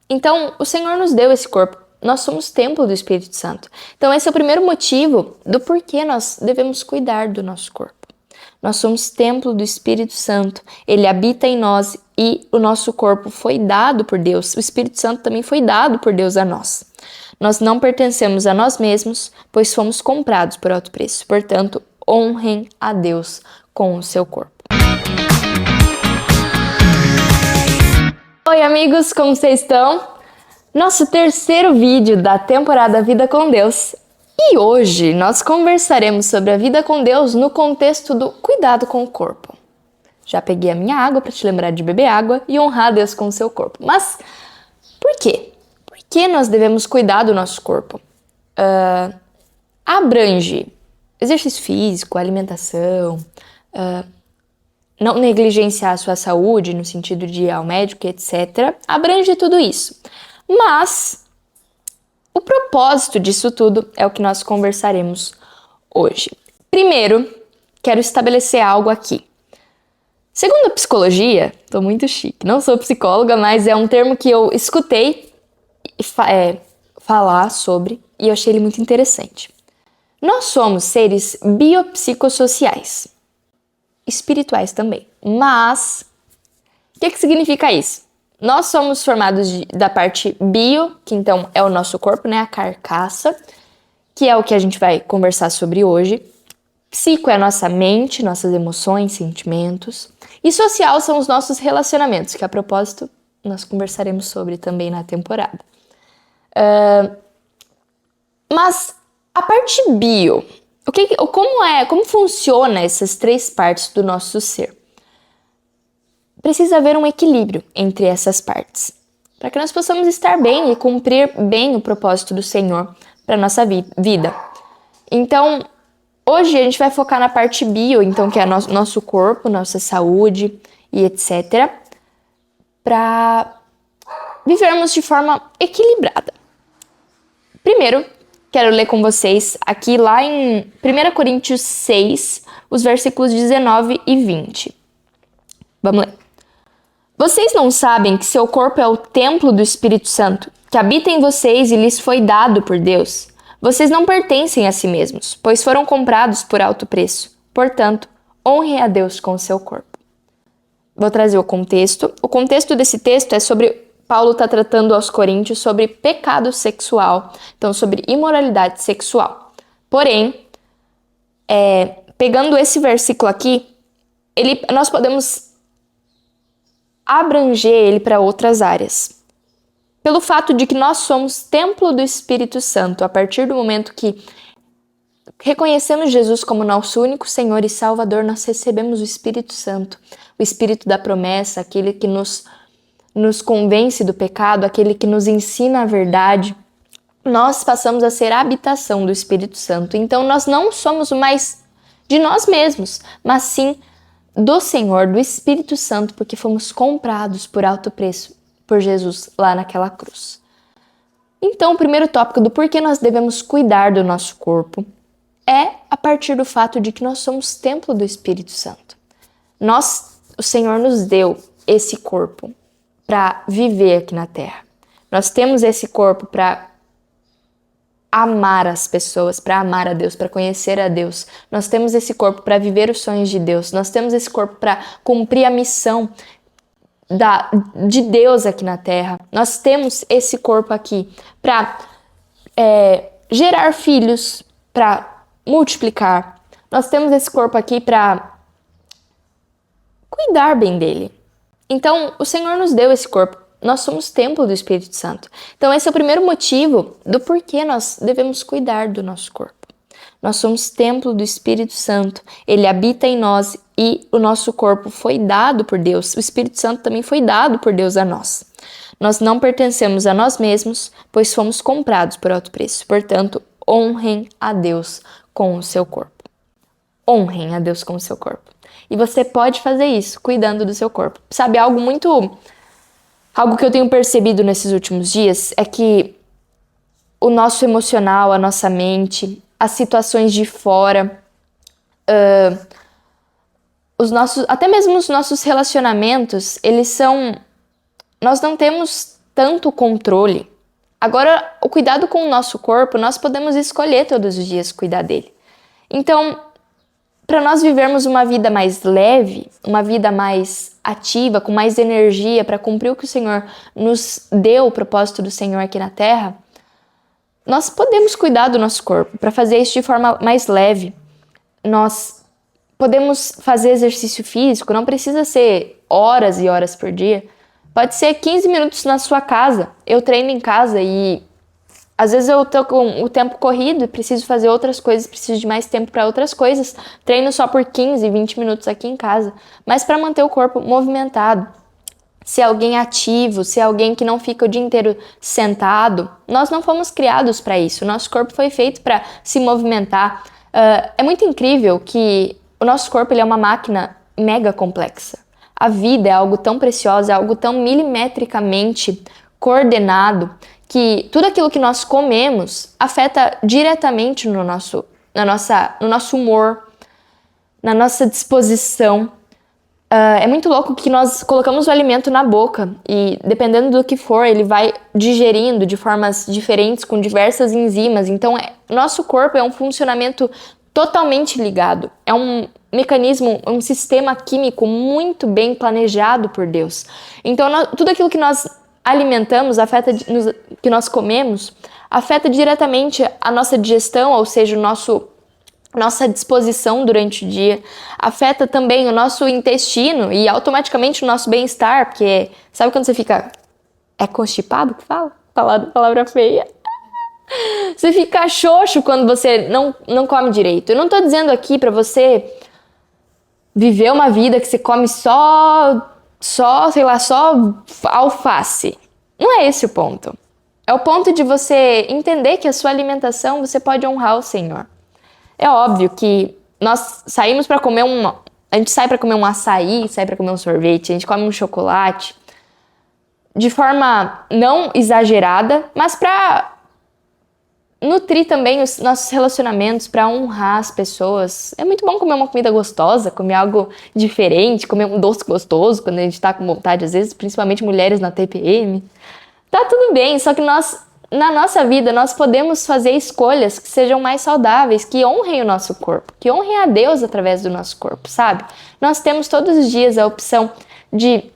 Então, o Senhor nos deu esse corpo. Nós somos templo do Espírito Santo. Então, esse é o primeiro motivo do porquê nós devemos cuidar do nosso corpo. Nós somos templo do Espírito Santo. Ele habita em nós e o nosso corpo foi dado por Deus. O Espírito Santo também foi dado por Deus a nós. Nós não pertencemos a nós mesmos, pois fomos comprados por alto preço. Portanto, honrem a Deus com o seu corpo. Oi, amigos, como vocês estão? Nosso terceiro vídeo da temporada Vida com Deus. E hoje nós conversaremos sobre a vida com Deus no contexto do cuidado com o corpo. Já peguei a minha água para te lembrar de beber água e honrar a Deus com o seu corpo. Mas por quê? Por que nós devemos cuidar do nosso corpo? Abrange exercício físico, alimentação, não negligenciar a sua saúde no sentido de ir ao médico, etc. Abrange tudo isso. Mas o propósito disso tudo é o que nós conversaremos hoje. Primeiro, quero estabelecer algo aqui. Segundo a psicologia, tô muito chique, não sou psicóloga, mas é um termo que eu escutei falar sobre e eu achei ele muito interessante. Nós somos seres biopsicossociais, espirituais também, mas o que significa isso? Nós somos formados da parte bio, que então é o nosso corpo, né? A carcaça, que é o que a gente vai conversar sobre hoje. Psico é a nossa mente, nossas emoções, sentimentos. E social são os nossos relacionamentos, que a propósito nós conversaremos sobre também na temporada. Mas a parte bio, como funciona essas três partes do nosso ser? Precisa haver um equilíbrio entre essas partes, para que nós possamos estar bem e cumprir bem o propósito do Senhor para a nossa vida. Então, hoje a gente vai focar na parte bio, então, que é nosso corpo, nossa saúde e etc., para vivermos de forma equilibrada. Primeiro, quero ler com vocês aqui lá em 1 Coríntios 6, os versículos 19 e 20. Vamos ler. Vocês não sabem que seu corpo é o templo do Espírito Santo, que habita em vocês e lhes foi dado por Deus? Vocês não pertencem a si mesmos, pois foram comprados por alto preço. Portanto, honrem a Deus com o seu corpo. Vou trazer o contexto. O contexto desse texto é sobre... Paulo está tratando aos Coríntios sobre pecado sexual, então sobre imoralidade sexual. Porém, pegando esse versículo aqui, nós podemos abranger ele para outras áreas. Pelo fato de que nós somos templo do Espírito Santo, a partir do momento que reconhecemos Jesus como nosso único Senhor e Salvador, nós recebemos o Espírito Santo, o Espírito da promessa, aquele que nos convence do pecado, aquele que nos ensina a verdade. Nós passamos a ser a habitação do Espírito Santo. Então nós não somos mais de nós mesmos, mas sim do Senhor, do Espírito Santo, porque fomos comprados por alto preço por Jesus lá naquela cruz. Então, o primeiro tópico do porquê nós devemos cuidar do nosso corpo é a partir do fato de que nós somos templo do Espírito Santo. O Senhor nos deu esse corpo para viver aqui na Terra. Nós temos esse corpo para amar as pessoas, para amar a Deus, para conhecer a Deus. Nós temos esse corpo para viver os sonhos de Deus. Nós temos esse corpo para cumprir a missão de Deus aqui na Terra. Nós temos esse corpo aqui para gerar filhos, para multiplicar. Nós temos esse corpo aqui para cuidar bem dele. Então, o Senhor nos deu esse corpo. Nós somos templo do Espírito Santo. Então, esse é o primeiro motivo do porquê nós devemos cuidar do nosso corpo. Nós somos templo do Espírito Santo. Ele habita em nós e o nosso corpo foi dado por Deus. O Espírito Santo também foi dado por Deus a nós. Nós não pertencemos a nós mesmos, pois fomos comprados por alto preço. Portanto, honrem a Deus com o seu corpo. Honrem a Deus com o seu corpo. E você pode fazer isso cuidando do seu corpo. Sabe, algo que eu tenho percebido nesses últimos dias é que o nosso emocional, a nossa mente, as situações de fora, até mesmo os nossos relacionamentos, nós não temos tanto controle. Agora, o cuidado com o nosso corpo, nós podemos escolher todos os dias cuidar dele. Então, para nós vivermos uma vida mais leve, uma vida mais ativa, com mais energia, para cumprir o que o Senhor nos deu, o propósito do Senhor aqui na Terra, nós podemos cuidar do nosso corpo, para fazer isso de forma mais leve. Nós podemos fazer exercício físico, não precisa ser horas e horas por dia. Pode ser 15 minutos na sua casa. Eu treino em casa e às vezes eu tô com o tempo corrido e preciso fazer outras coisas, preciso de mais tempo para outras coisas. Treino só por 15, 20 minutos aqui em casa, mas para manter o corpo movimentado. Ser alguém ativo, ser alguém que não fica o dia inteiro sentado. Nós não fomos criados para isso. O nosso corpo foi feito para se movimentar. É muito incrível que o nosso corpo ele é uma máquina mega complexa. A vida é algo tão precioso, é algo tão milimetricamente coordenado, que tudo aquilo que nós comemos afeta diretamente no nosso humor, na nossa disposição. É muito louco que nós colocamos o alimento na boca e, dependendo do que for, ele vai digerindo de formas diferentes, com diversas enzimas. Então, nosso corpo é um funcionamento totalmente ligado. É um mecanismo, um sistema químico muito bem planejado por Deus. Então, tudo aquilo que nós alimentamos, que nós comemos, afeta diretamente a nossa digestão, ou seja, nossa disposição durante o dia, afeta também o nosso intestino e automaticamente o nosso bem-estar, porque sabe quando você fica... É constipado que fala? Palavra feia. Você fica xoxo quando você não come direito. Eu não tô dizendo aqui pra você viver uma vida que você come só alface. Não é esse o ponto. É o ponto de você entender que a sua alimentação você pode honrar o Senhor. É óbvio que nós saímos para comer a gente sai para comer um açaí, sai para comer um sorvete, a gente come um chocolate de forma não exagerada, mas para nutrir também os nossos relacionamentos, para honrar as pessoas. É muito bom comer uma comida gostosa, comer algo diferente, comer um doce gostoso quando a gente tá com vontade, às vezes, principalmente mulheres na TPM. Tá tudo bem, só que na nossa vida, nós podemos fazer escolhas que sejam mais saudáveis, que honrem o nosso corpo, que honrem a Deus através do nosso corpo, sabe? Nós temos todos os dias a opção de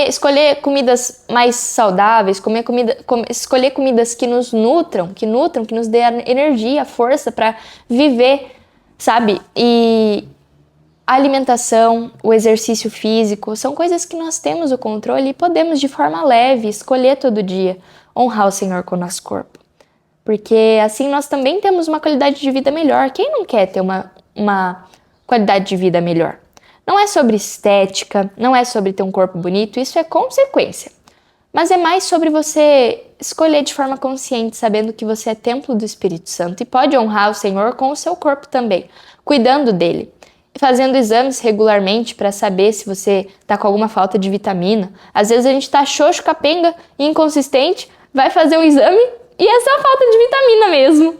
escolher comidas mais saudáveis, escolher comidas que nos nutram, que nos dê a energia, a força para viver, sabe? E a alimentação, o exercício físico, são coisas que nós temos o controle e podemos de forma leve escolher todo dia honrar o Senhor com o nosso corpo. Porque assim nós também temos uma qualidade de vida melhor. Quem não quer ter uma qualidade de vida melhor? Não é sobre estética, não é sobre ter um corpo bonito, isso é consequência. Mas é mais sobre você escolher de forma consciente, sabendo que você é templo do Espírito Santo e pode honrar o Senhor com o seu corpo também, cuidando dele. Fazendo exames regularmente para saber se você está com alguma falta de vitamina. Às vezes a gente está xoxo, capenga e inconsistente, vai fazer o exame e é só falta de vitamina mesmo.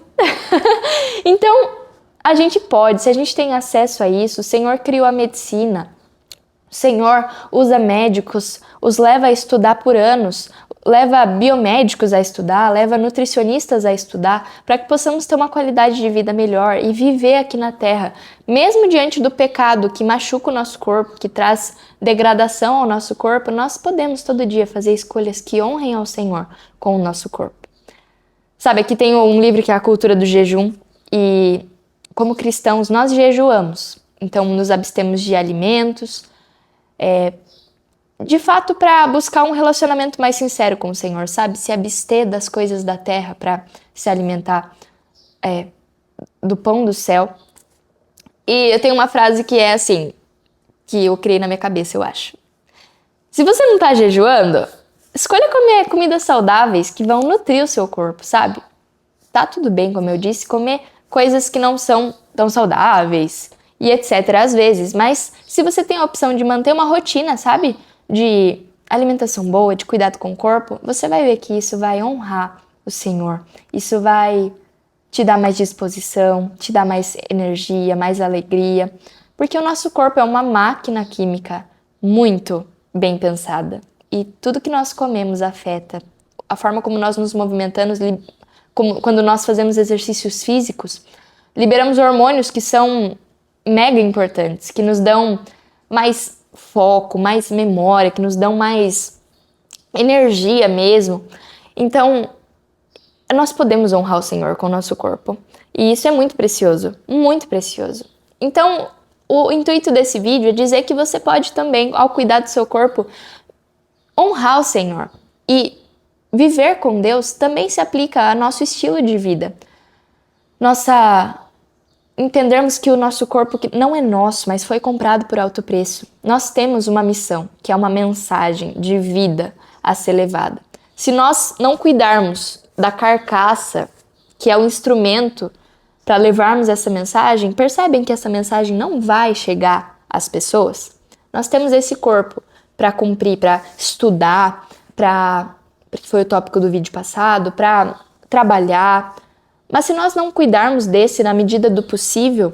Então, a gente pode, se a gente tem acesso a isso, o Senhor criou a medicina, o Senhor usa médicos, os leva a estudar por anos, leva biomédicos a estudar, leva nutricionistas a estudar, para que possamos ter uma qualidade de vida melhor e viver aqui na Terra. Mesmo diante do pecado que machuca o nosso corpo, que traz degradação ao nosso corpo, nós podemos todo dia fazer escolhas que honrem ao Senhor com o nosso corpo. Sabe, aqui tem um livro que é A Cultura do Jejum e, como cristãos, nós jejuamos. Então, nos abstemos de alimentos, de fato, para buscar um relacionamento mais sincero com o Senhor, sabe? Se abster das coisas da terra para se alimentar do pão do céu. E eu tenho uma frase que é assim, que eu criei na minha cabeça, eu acho. Se você não tá jejuando, escolha comer comidas saudáveis que vão nutrir o seu corpo, sabe? Tá tudo bem, como eu disse, comer coisas que não são tão saudáveis e etc. às vezes, mas se você tem a opção de manter uma rotina, sabe? De alimentação boa, de cuidado com o corpo, você vai ver que isso vai honrar o Senhor. Isso vai te dar mais disposição, te dar mais energia, mais alegria, porque o nosso corpo é uma máquina química muito bem pensada. e tudo que nós comemos afeta. A forma como nós nos movimentamos, quando nós fazemos exercícios físicos, liberamos hormônios que são mega importantes, que nos dão mais foco, mais memória, que nos dão mais energia mesmo. Então, nós podemos honrar o Senhor com o nosso corpo. E isso é muito precioso, muito precioso. Então, o intuito desse vídeo é dizer que você pode também, ao cuidar do seu corpo, honrar o Senhor. E viver com Deus também se aplica ao nosso estilo de vida. Entendermos que o nosso corpo não é nosso, mas foi comprado por alto preço. Nós temos uma missão, que é uma mensagem de vida a ser levada. Se nós não cuidarmos da carcaça, que é o instrumento para levarmos essa mensagem, percebem que essa mensagem não vai chegar às pessoas? Nós temos esse corpo para cumprir, para estudar, que foi o tópico do vídeo passado, para trabalhar. Mas se nós não cuidarmos desse na medida do possível,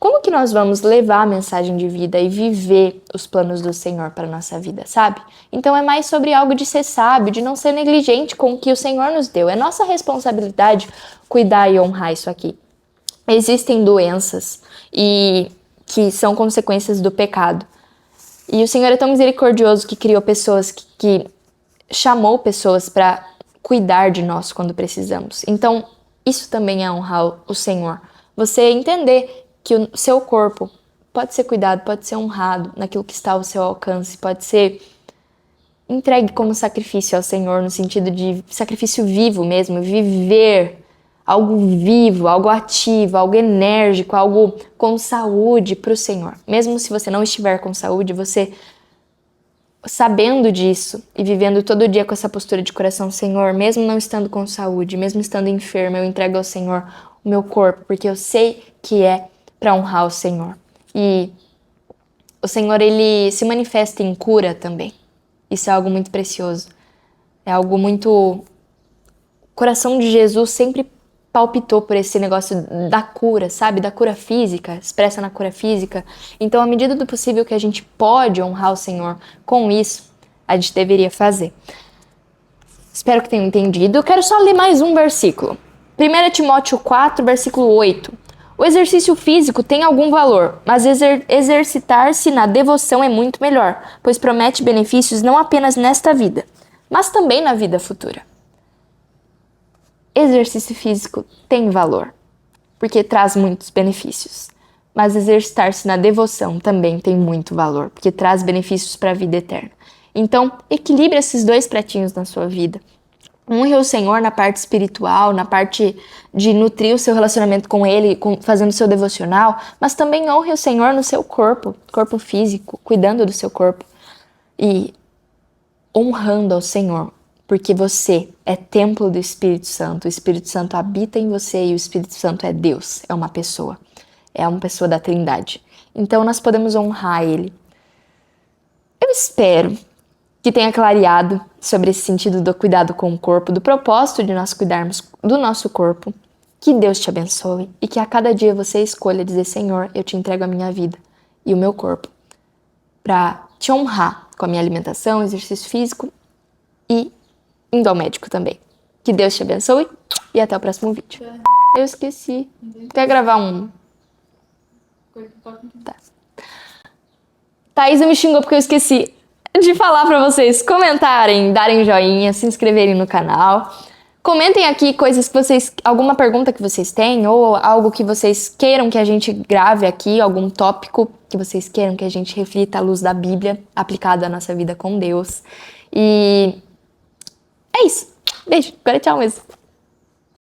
como que nós vamos levar a mensagem de vida e viver os planos do Senhor para a nossa vida, sabe? Então é mais sobre algo de ser sábio, de não ser negligente com o que o Senhor nos deu. É nossa responsabilidade cuidar e honrar isso aqui. Existem doenças que são consequências do pecado. E o Senhor é tão misericordioso que criou pessoas, que chamou pessoas para cuidar de nós quando precisamos. Então, isso também é honrar o Senhor. Você entender que o seu corpo pode ser cuidado, pode ser honrado naquilo que está ao seu alcance, pode ser entregue como sacrifício ao Senhor, no sentido de sacrifício vivo mesmo, viver algo vivo, algo ativo, algo enérgico, algo com saúde para o Senhor. Mesmo se você não estiver com saúde, você sabendo disso e vivendo todo dia com essa postura de coração, Senhor, mesmo não estando com saúde, mesmo estando enferma, eu entrego ao Senhor o meu corpo, porque eu sei que é para honrar o Senhor. E o Senhor, ele se manifesta em cura também. Isso é algo muito precioso. É algo muito... O coração de Jesus sempre palpitou por esse negócio da cura, sabe? Da cura física, expressa na cura física. Então, à medida do possível que a gente pode honrar o Senhor com isso, a gente deveria fazer. Espero que tenham entendido. Eu quero só ler mais um versículo. 1 Timóteo 4, versículo 8. O exercício físico tem algum valor, mas exercitar-se na devoção é muito melhor, pois promete benefícios não apenas nesta vida, mas também na vida futura. Exercício físico tem valor, porque traz muitos benefícios. Mas exercitar-se na devoção também tem muito valor, porque traz benefícios para a vida eterna. Então, equilibre esses dois pratinhos na sua vida. Honre o Senhor na parte espiritual, na parte de nutrir o seu relacionamento com Ele, fazendo o seu devocional, mas também honre o Senhor no seu corpo físico, cuidando do seu corpo e honrando ao Senhor. Porque você é templo do Espírito Santo. O Espírito Santo habita em você e o Espírito Santo é Deus, é uma pessoa da Trindade. Então nós podemos honrar Ele. Eu espero que tenha clareado sobre esse sentido do cuidado com o corpo, do propósito de nós cuidarmos do nosso corpo. Que Deus te abençoe e que a cada dia você escolha dizer: Senhor, eu te entrego a minha vida e o meu corpo para te honrar com a minha alimentação, exercício físico e indo ao médico também. Que Deus te abençoe e até o próximo vídeo. Eu esqueci. Quer gravar um? Tá. Thaís me xingou porque eu esqueci de falar pra vocês comentarem, darem joinha, se inscreverem no canal. Comentem aqui alguma pergunta que vocês têm ou algo que vocês queiram que a gente grave aqui, algum tópico que vocês queiram que a gente reflita à luz da Bíblia aplicado à nossa vida com Deus. E é isso. Beijo. Agora tchau mesmo.